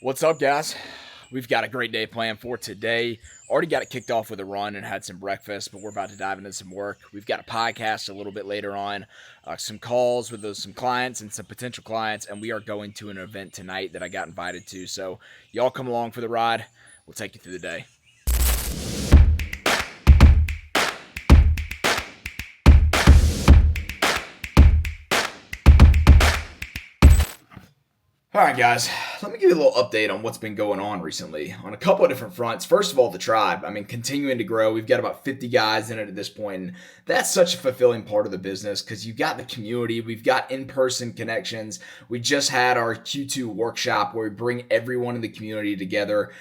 What's up, guys? We've got a great day planned for today. Already got it kicked off with a run and had some breakfast, but we're about to dive into some work. We've got a podcast a little bit later on, some calls with some clients and some potential clients, and we are going to an event tonight that I got invited to. So y'all come along for the ride. We'll take you through the day. All right, guys, let me give you a little update on what's been going on recently on a couple of different fronts. First of all, the tribe. Continuing to grow. We've got about 50 guys in it at this point, and that's such a fulfilling part of the business because you've got the community. We've got in-person connections. We just had our Q2 workshop where we bring everyone in the community together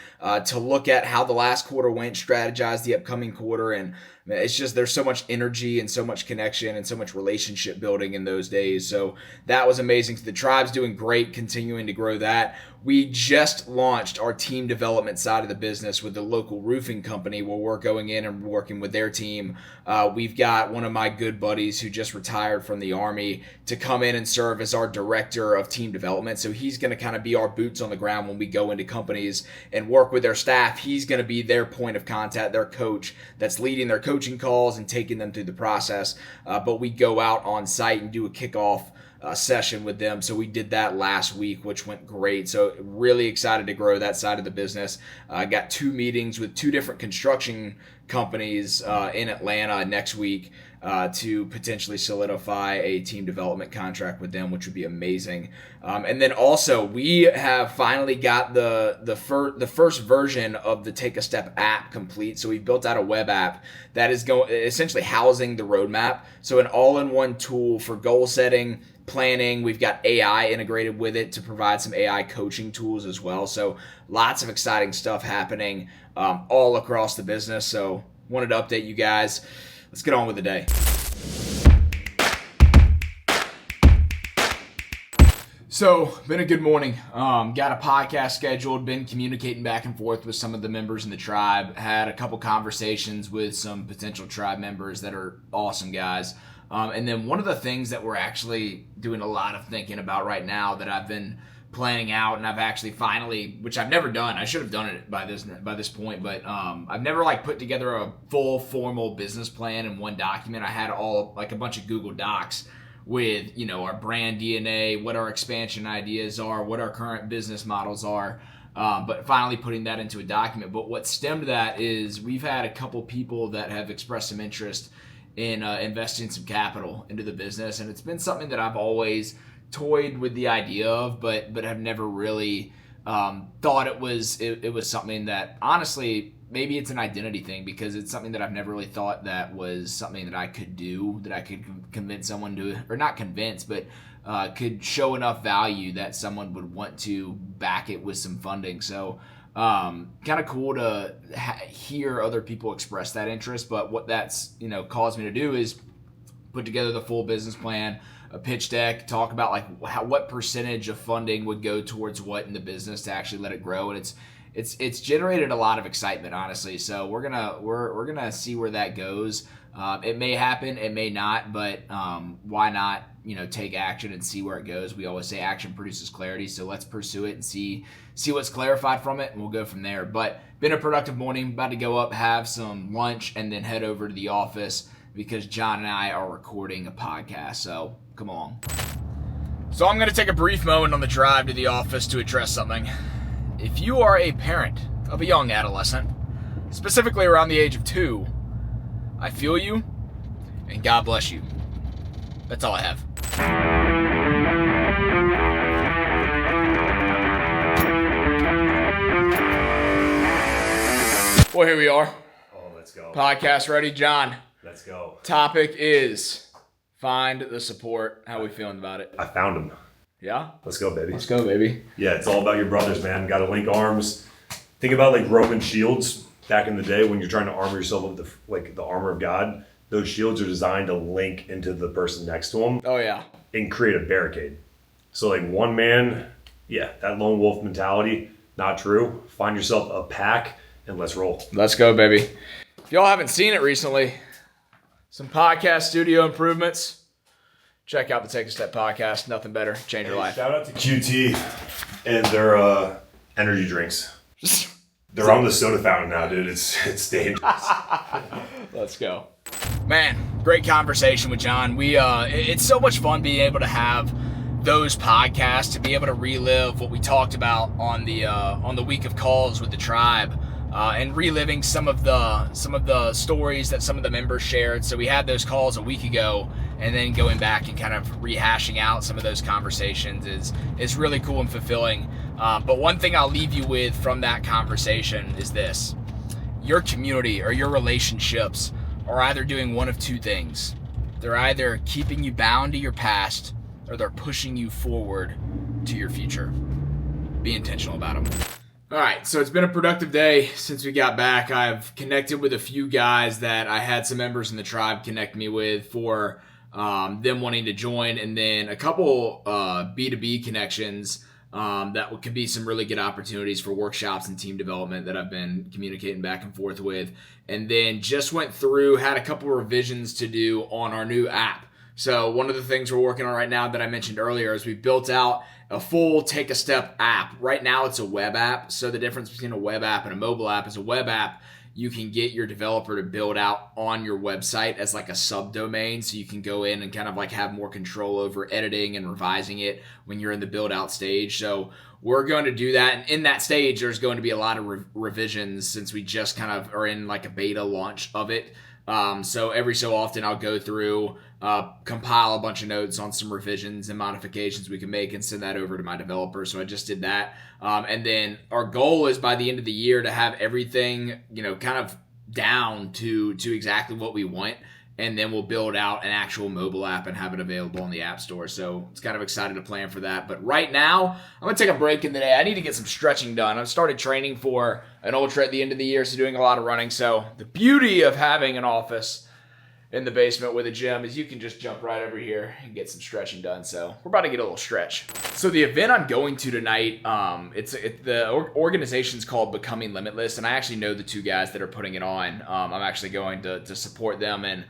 to look at how the last quarter went, strategize the upcoming quarter, and it's just there's so much energy and so much connection and so much relationship building in those days. So that was amazing. So the tribe's doing great, continuing to grow that. We just launched our team development side of the business with the local roofing company where we're going in and working with their team. We've got one of my good buddies who just retired from the Army to come in and serve as our director of team development. So he's going to kind of be our boots on the ground when we go into companies and work with their staff. He's going to be their point of contact, their coach that's leading their coaching calls and taking them through the process. But we go out on site and do a kickoff session with them. So we did that last week, which went great. So really excited to grow that side of the business. I got 2 meetings with 2 different construction companies in Atlanta next week to potentially solidify a team development contract with them, which would be amazing. And then also we have finally got the first version of the Take a Step app complete. So we built out a web app that is essentially housing the roadmap. So an all-in-one tool for goal setting, planning. We've got AI integrated with it to provide some AI coaching tools as well. So lots of exciting stuff happening all across the business. So wanted to update you guys. Let's get on with the day. So, been a good morning. Got a podcast scheduled, been communicating back and forth with some of the members in the tribe, had a couple conversations with some potential tribe members that are awesome guys. And then one of the things that we're actually doing a lot of thinking about right now that I've been planning out, and I've actually finally, which I've never done, I should have done it by this point, but I've never put together a full formal business plan in one document. I had all a bunch of Google Docs with our brand DNA, what our expansion ideas are, what our current business models are. But finally putting that into a document. But what stemmed that is we've had a couple people that have expressed some interest in investing some capital into the business, and it's been something that I've always toyed with the idea of, but have never really thought it was something that, honestly, maybe it's an identity thing because it's something that I've never really thought that was something that I could do, that I could convince someone to, or not convince, but could show enough value that someone would want to back it with some funding. So kind of cool to hear other people express that interest. But what that's caused me to do is put together the full business plan, a pitch deck, talk about what percentage of funding would go towards what in the business to actually let it grow, and it's generated a lot of excitement, honestly. So we're gonna see where that goes. It may happen, it may not, but why not take action and see where it goes. We always say action produces clarity, so let's pursue it and see what's clarified from it, and we'll go from there. But been a productive morning. About to go up, have some lunch, and then head over to the office because John and I are recording a podcast. So come along. So I'm going to take a brief moment on the drive to the office to address something. If you are a parent of a young adolescent, specifically around the age of 2, I feel you, and God bless you. That's all I have. Well, here we are. Oh, let's go. Podcast ready, John. Let's go. Topic is find the support. How we feeling about it? I found him. Yeah? Let's go, baby. Let's go, baby. Yeah, it's all about your brothers, man. Got to link arms. Think about Roman shields back in the day when you're trying to armor yourself with the armor of God. Those shields are designed to link into the person next to them. Oh, yeah. And create a barricade. So one man, that lone wolf mentality, not true. Find yourself a pack and let's roll. Let's go, baby. If y'all haven't seen it recently, some podcast studio improvements. Check out the Take a Step podcast. Nothing better. Change your life. Shout out to QT and their Energy drinks. They're on the soda fountain now, dude. It's dangerous. Let's go. Man, great conversation with John. It's so much fun being able to have those podcasts, to be able to relive what we talked about on the week of calls with the tribe, and reliving some of the stories that some of the members shared. So we had those calls a week ago, and then going back and kind of rehashing out some of those conversations is really cool and fulfilling. But one thing I'll leave you with from that conversation is this: your community or your relationships are either doing one of two things. They're either keeping you bound to your past, or they're pushing you forward to your future. Be intentional about them. All right, so it's been a productive day since we got back. I've connected with a few guys that I had some members in the tribe connect me with for them wanting to join, and then a couple B2B connections that could be some really good opportunities for workshops and team development that I've been communicating back and forth with. And then just went through, had a couple revisions to do on our new app. So one of the things we're working on right now that I mentioned earlier is we built out a full Take a Step app. Right now it's a web app. So the difference between a web app and a mobile app is a web app, you can get your developer to build out on your website as like a subdomain, so you can go in and kind of like have more control over editing and revising it when you're in the build out stage. So we're going to do that. And in that stage, there's going to be a lot of revisions since we just kind of are in like a beta launch of it. So every so often I'll go through, compile a bunch of notes on some revisions and modifications we can make and send that over to my developer. So I just did that. And then our goal is by the end of the year to have everything, kind of down to exactly what we want. And then we'll build out an actual mobile app and have it available on the App Store. So it's kind of excited to plan for that. But right now, I'm going to take a break in the day. I need to get some stretching done. I've started training for an ultra at the end of the year, so doing a lot of running. So the beauty of having an office in the basement with a gym is you can just jump right over here and get some stretching done. So we're about to get a little stretch. So the event I'm going to tonight, the organization's called Becoming Limitless, and I actually know the two guys that are putting it on. I'm actually going to support them and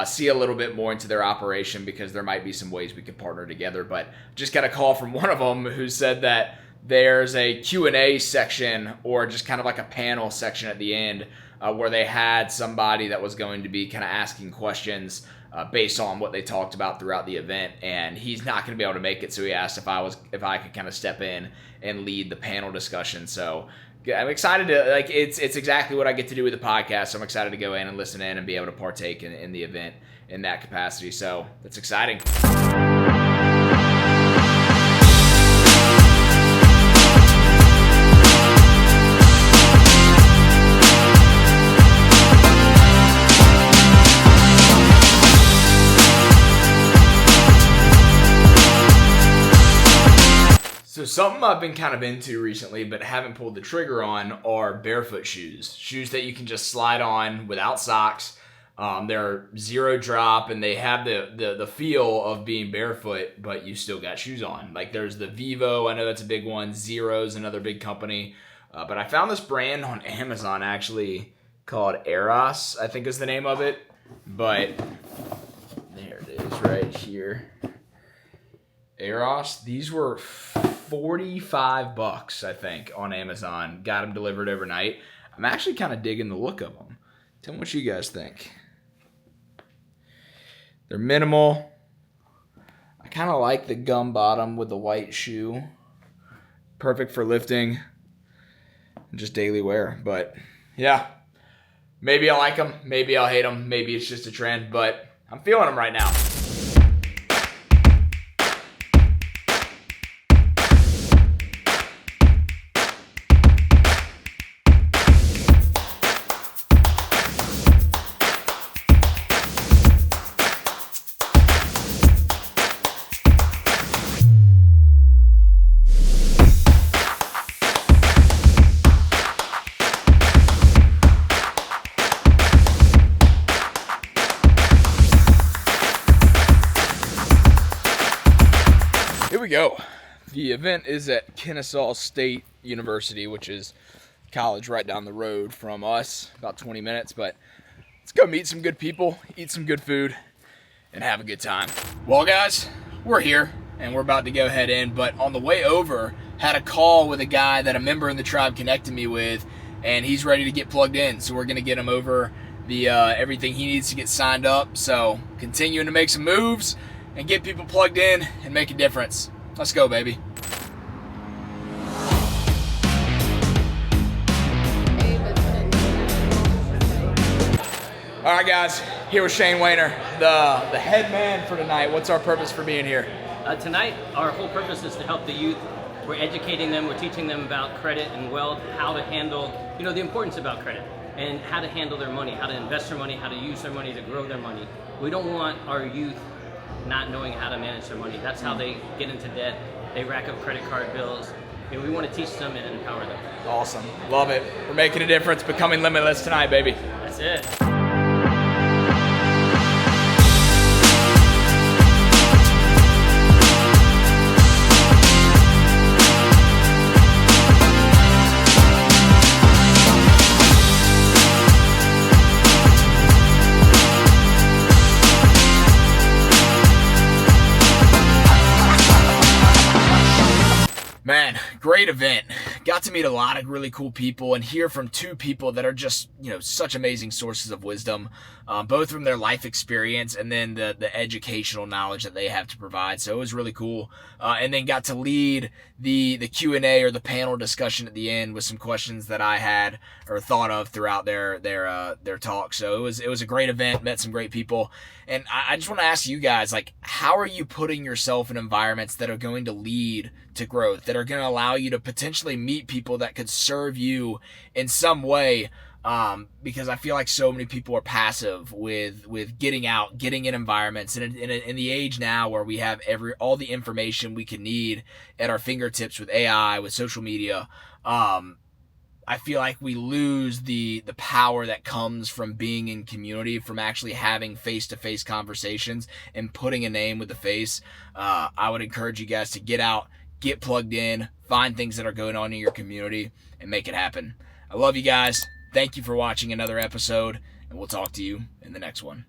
see a little bit more into their operation, because there might be some ways we could partner together. But just got a call from one of them who said that there's a Q&A section, or just kind of like a panel section at the end, where they had somebody that was going to be kind of asking questions based on what they talked about throughout the event, and he's not going to be able to make it, so he asked if I could kind of step in and lead the panel discussion. So I'm excited to, it's exactly what I get to do with the podcast. So I'm excited to go in and listen in and be able to partake in the event in that capacity. So that's exciting. So something I've been kind of into recently but haven't pulled the trigger on are barefoot shoes. Shoes that you can just slide on without socks. They're zero drop, and they have the feel of being barefoot, but you still got shoes on. Like there's the Vivo, I know that's a big one. Zero's another big company. But I found this brand on Amazon actually called Eros, I think is the name of it. But there it is right here. Eros, these were $45, I think, on Amazon. Got them delivered overnight. I'm actually kind of digging the look of them. Tell me what you guys think. They're minimal. I kind of like the gum bottom with the white shoe. Perfect for lifting and just daily wear. But yeah, maybe I like them. Maybe I'll hate them. Maybe it's just a trend, but I'm feeling them right now. Here we go. The event is at Kennesaw State University, which is college right down the road from us, about 20 minutes, but let's go meet some good people, eat some good food, and have a good time. Well, guys, we're here, and we're about to go head in, but on the way over, had a call with a guy that a member in the tribe connected me with, and he's ready to get plugged in. So we're going to get him over the everything he needs to get signed up. So continuing to make some moves and get people plugged in and make a difference. Let's go, baby. All right, guys, here with Shane Wayner, the head man for tonight. What's our purpose for being here? Tonight, our whole purpose is to help the youth. We're educating them, we're teaching them about credit and wealth, how to handle, the importance about credit, and how to handle their money, how to invest their money, how to use their money to grow their money. We don't want our youth not knowing how to manage their money. That's how they get into debt. They rack up credit card bills. And we want to teach them and empower them. Awesome. Love it. We're making a difference, becoming limitless tonight, baby. That's it. Man, great event. Got to meet a lot of really cool people and hear from two people that are just, such amazing sources of wisdom, both from their life experience and then the educational knowledge that they have to provide. So it was really cool. And then got to lead the Q&A or the panel discussion at the end with some questions that I had or thought of throughout their talk. So it was a great event, met some great people. And I just want to ask you guys, how are you putting yourself in environments that are going to lead to growth, that are going to allow you to potentially meet people that could serve you in some way? Because I feel like so many people are passive with getting out, getting in environments, and in the age now where we have all the information we can need at our fingertips with AI, with social media. I feel like we lose the power that comes from being in community, from actually having face-to-face conversations and putting a name with a face. I would encourage you guys to get out, get plugged in, find things that are going on in your community, and make it happen. I love you guys. Thank you for watching another episode, and we'll talk to you in the next one.